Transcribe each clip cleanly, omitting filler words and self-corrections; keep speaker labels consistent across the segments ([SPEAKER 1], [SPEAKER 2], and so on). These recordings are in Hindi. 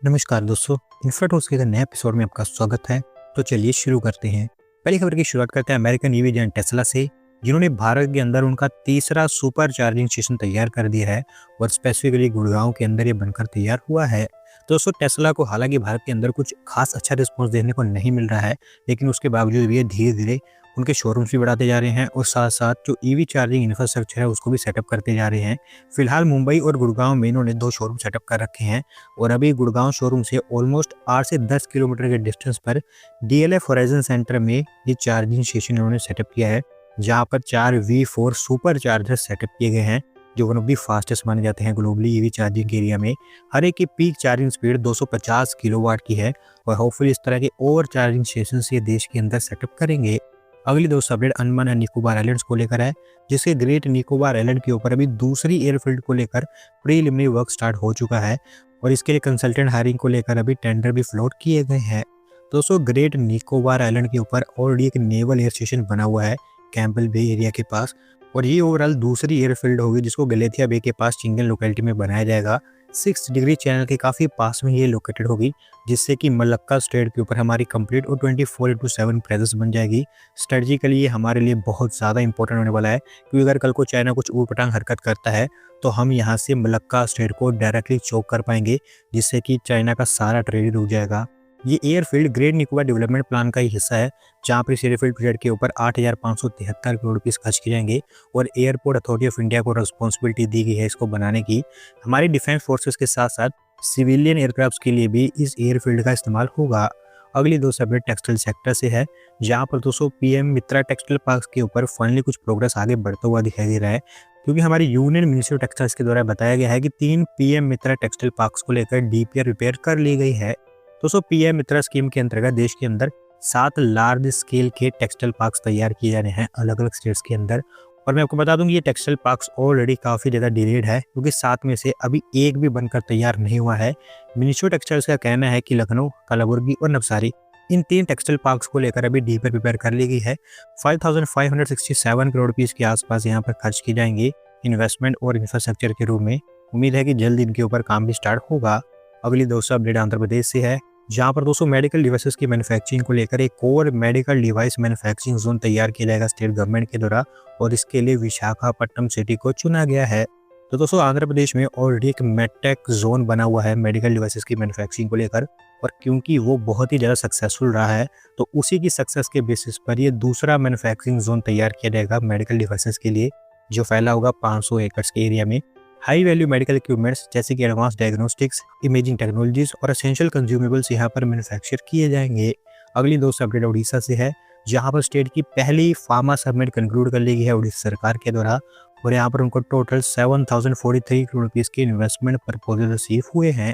[SPEAKER 1] नमस्कार दोस्तों, इन्फ्राटॉक्स के नए एपिसोड में आपका स्वागत है। तो चलिए शुरू करते हैं। पहली खबर की शुरुआत करते हैं अमेरिकन ईवी जायंट टेस्ला से, जिन्होंने भारत के अंदर उनका तीसरा सुपर चार्जिंग स्टेशन तैयार कर दिया है और स्पेसिफिकली गुड़गांव के अंदर ये बनकर तैयार हुआ है। तो दोस्तों, टेस्ला को हालांकि भारत के अंदर कुछ खास अच्छा रिस्पॉन्स देखने को नहीं मिल रहा है, लेकिन उसके बावजूद भी ये धीरे धीरे उनके शोरूम्स भी बढ़ाते जा रहे हैं और साथ साथ जो ईवी चार्जिंग इंफ्रास्ट्रक्चर है उसको भी सेटअप करते जा रहे हैं। फिलहाल मुंबई और गुड़गांव में इन्होंने 2 शोरूम सेटअप कर रखे हैं और अभी गुड़गांव शोरूम से ऑलमोस्ट 8 से 10 किलोमीटर के डिस्टेंस पर डीएलएफ होराइजन सेंटर में ये चार्जिंग स्टेशन इन्होंने सेटअप किया है, जहां पर 4 V4 सुपर चार्जर सेटअप किए गए हैं, जो वन ऑफ दी फास्टेस्ट माने जाते हैं ग्लोबली ईवी चार्जिंग के एरिया में। हर एक की पीक चार्जिंग स्पीड 250 किलोवाट की है और होपफुली इस तरह के ओवर चार्जिंग स्टेशन ये देश के अंदर सेटअप करेंगे। अगली दोस्त update Andaman and Nicobar islands को लेकर है, जिसके ग्रेट निकोबार आइलैंड के ऊपर अभी दूसरी एयरफील्ड को लेकर प्रीलिमिनरी वर्क स्टार्ट हो चुका है और इसके लिए कंसल्टेंट हायरिंग को लेकर अभी टेंडर भी फ्लोट किए गए हैं। दोस्तों, ग्रेट निकोबार आइलैंड के ऊपर ऑलरेडी एक नेवल एयर स्टेशन बना हुआ है कैंपबेल बे एरिया के पास और ये ओवरऑल दूसरी एयरफील्ड होगी जिसको गलेथिया बे के पास चिंगन लोकेलिटी में बनाया जाएगा। 6 डिग्री चैनल के काफ़ी पास में ये लोकेटेड होगी, जिससे कि मलक्का स्ट्रेट के ऊपर हमारी कंप्लीट और 24/7 प्रेजेंस बन जाएगी। स्ट्रेटजिकली ये हमारे लिए बहुत ज़्यादा इंपॉर्टेंट होने वाला है, क्योंकि अगर कल को चाइना कुछ ऊट-पटांग हरकत करता है तो हम यहाँ से मलक्का स्ट्रेट को डायरेक्टली चोक कर पाएंगे, जिससे कि चाइना का सारा ट्रेड रुक जाएगा। ये airfield great Nicobar development plan का ही हिस्सा है, जहाँ पर इस एयरफील्ड प्रोजेक्ट के ऊपर 8,573 करोड़ रुपीस खर्च किए जाएंगे और एयरपोर्ट अथॉरिटी ऑफ इंडिया को रिस्पॉन्सिबिलिटी दी गई है इसको बनाने की। हमारी डिफेंस फोर्सेस के साथ साथ सिविलियन एयरक्राफ्ट के लिए भी इस एयरफील्ड का इस्तेमाल होगा। अगली दोस्त अपडेट टेक्सटाइल सेक्टर से है, जहाँ पर दोस्तों पीएम मित्रा टेक्सटाइल पार्क के ऊपर फाइनली कुछ प्रोग्रेस आगे बढ़ता हुआ दिखाई दे रहा है, क्योंकि हमारी यूनियन मिनिस्ट्री ऑफ टेक्सटाइल्स के द्वारा बताया गया है कि 3 पीएम मित्रा टेक्सटाइल पार्क्स को लेकर डीपीआर रिपेयर कर ली गई है। दोस्तों, पीएम मित्रा स्कीम के अंतर्गत देश के अंदर 7 लार्ज स्केल के टेक्सटाइल पार्क्स तैयार किए जा रहे हैं अलग अलग स्टेट्स के अंदर। और मैं आपको बता दूं कि ये टेक्सटाइल पार्क्स ऑलरेडी काफ़ी ज़्यादा डिलेड है, क्योंकि 7 में से अभी एक भी बनकर तैयार नहीं हुआ है। मिनिस्ट्री ऑफ टेक्सटाइल्स का कहना है कि लखनऊ, कलबुर्गी और नवसारी इन 3 टेक्सटाइल पार्क्स को लेकर अभी डीपीआर प्रिपेयर कर ली गई है। 5,567 करोड़ रुपीस के आसपास यहाँ पर खर्च की जाएंगे इन्वेस्टमेंट और इंफ्रास्ट्रक्चर के रूप में। उम्मीद है कि जल्द इनके ऊपर काम भी स्टार्ट होगा। अगली दोस्तों अपडेट आंध्र प्रदेश से है, जहाँ पर दोस्तों मेडिकल डिवाइसेस की मैन्युफैक्चरिंग को लेकर एक core medical device manufacturing zone तैयार किया जाएगा स्टेट गवर्नमेंट के द्वारा और इसके लिए विशाखापट्टनम सिटी को चुना गया है। तो दोस्तों, आंध्र प्रदेश में ऑलरेडी एक मेडटेक जोन बना हुआ है मेडिकल डिवाइसेस की मैन्युफैक्चरिंग को लेकर, और क्योंकि वो बहुत ही ज़्यादा सक्सेसफुल रहा है तो उसी की सक्सेस के बेसिस पर ये दूसरा मैन्युफैक्चरिंग जोन तैयार किया जाएगा मेडिकल डिवाइसेस के लिए, जो फैला होगा 500 एकड़ के एरिया में। हाई वैल्यू मेडिकल इक्विपमेंट्स जैसे कि एडवांस डायग्नोस्टिक्स, इमेजिंग टेक्नोलॉजीज और एसेंशियल कंज्यूमेबल्स यहाँ पर मैन्युफैक्चर किए जाएंगे। अगली दोस्त अपडेट उड़ीसा से है, जहाँ पर स्टेट की पहली फार्मा समिट कंक्लूड कर ली गई है उड़ीसा सरकार के द्वारा और यहाँ पर उनको टोटल 7,043 करोड़ रुपीस के इन्वेस्टमेंट प्रपोजल रिसीव हुए हैं।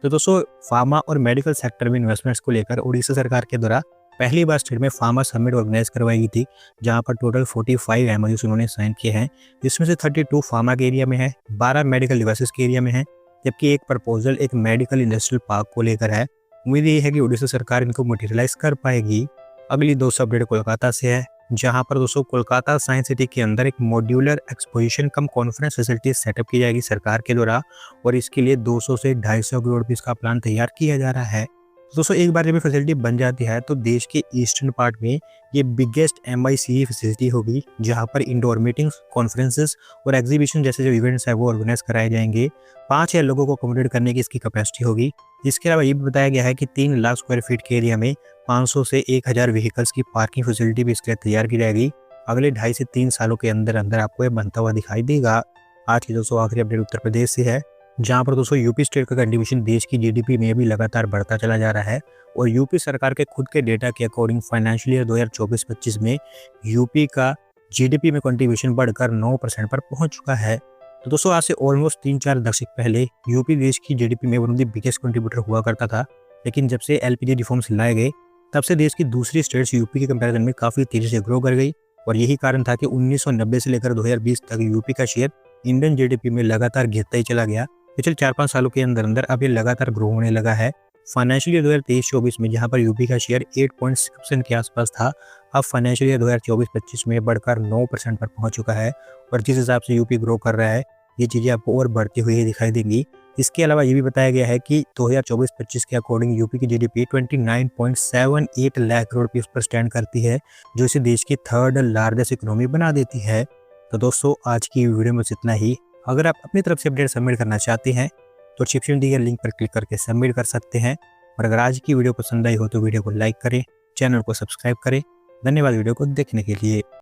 [SPEAKER 1] तो दोस्तों, फार्मा और मेडिकल सेक्टर में इन्वेस्टमेंट्स को लेकर उड़ीसा सरकार के द्वारा पहली बार स्टेट में फार्मा समिट ऑर्गेनाइज करवाई गई थी, जहां पर टोटल 45 एमओयूज उन्होंने साइन किए हैं, जिसमें से 32 फार्मा के एरिया में है, 12 मेडिकल डिवाइसेस के एरिया में है, जबकि एक प्रपोजल एक मेडिकल इंडस्ट्रियल पार्क को लेकर है। उम्मीद ये है कि उड़ीसा सरकार इनको मटेरियलाइज कर पाएगी। अगली दोस्तों अपडेट कोलकाता से है, जहां पर दोस्तों कोलकाता साइंस सिटी के अंदर एक मॉड्यूलर एक्सपोजिशन कम कॉन्फ्रेंस फैसिलिटी सेटअप की जाएगी सरकार के द्वारा और इसके लिए 200 से 250 करोड़ रुपीस का प्लान तैयार किया जा रहा है। दोस्तों, एक बार जब ये फैसिलिटी बन जाती है तो देश के ईस्टर्न पार्ट में ये बिगेस्ट MICE फैसिलिटी होगी, जहां पर इंडोर मीटिंग्स, कॉन्फ्रेंसेस और एग्जीबिशन जैसे जो इवेंट्स है वो ऑर्गेनाइज कराए जाएंगे। 5,000 लोगों को अकोमोडेट करने की इसकी कैपेसिटी होगी। इसके अलावा ये भी बताया गया है कि 3 लाख स्क्वायर फीट के एरिया में 500 से 1,000 व्हीकल्स की पार्किंग फैसिलिटी भी इसके लिए तैयार की जाएगी। अगले 2.5 से 3 सालों के अंदर अंदर आपको ये बनता हुआ दिखाई देगा। आज की दोस्तों आखिरी अपडेट उत्तर प्रदेश से है, जहां पर दोस्तों यूपी स्टेट का कंट्रीब्यूशन देश की जीडीपी में भी लगातार बढ़ता चला जा रहा है और यूपी सरकार के खुद के डेटा के अकॉर्डिंग फाइनेंशियल ईयर 2024-25 में यूपी का जीडीपी में कंट्रीब्यूशन बढ़कर 9% पर पहुंच चुका है। तो दोस्तों, आज से ऑलमोस्ट 3-4 दशक पहले यूपी देश की जीडीपी में one of the biggest contributor हुआ करता था, लेकिन जब से एलपीजी रिफॉर्म्स लाए गए तब से देश की दूसरी स्टेट्स यूपी के कंपैरिजन में काफ़ी तेजी से ग्रो कर गई और यही कारण था कि 1990 से लेकर 2020 तक यूपी का शेयर इंडियन जीडीपी में लगातार गिरता ही चला गया। पिछले 4-5 सालों के अंदर अंदर अब ये लगातार ग्रो होने लगा है। फाइनेंशियल ईयर 2023-24 में जहां पर यूपी का शेयर 8.6% के आसपास था, अब फाइनेंशियल ईयर 2024-25 में बढ़कर 9% पर पहुंच चुका है और जिस हिसाब से यूपी ग्रो कर रहा है ये चीज़ें आपको और बढ़ती हुई दिखाई देंगी। इसके अलावा ये भी बताया गया है कि 2024-25 के अकॉर्डिंग यूपी की जीडीपी 29.78 लाख करोड़ रुपये पर स्टैंड करती है, जो इसे देश की थर्ड लार्जेस्ट इकोनॉमी बना देती है। तो दोस्तों आज की वीडियो में इतना ही। अगर आप अपनी तरफ से अपडेट सबमिट करना चाहते हैं तो डिस्क्रिप्शन दिए गए लिंक पर क्लिक करके सबमिट कर सकते हैं। और अगर आज की वीडियो पसंद आई हो तो वीडियो को लाइक करें, चैनल को सब्सक्राइब करें। धन्यवाद वीडियो को देखने के लिए।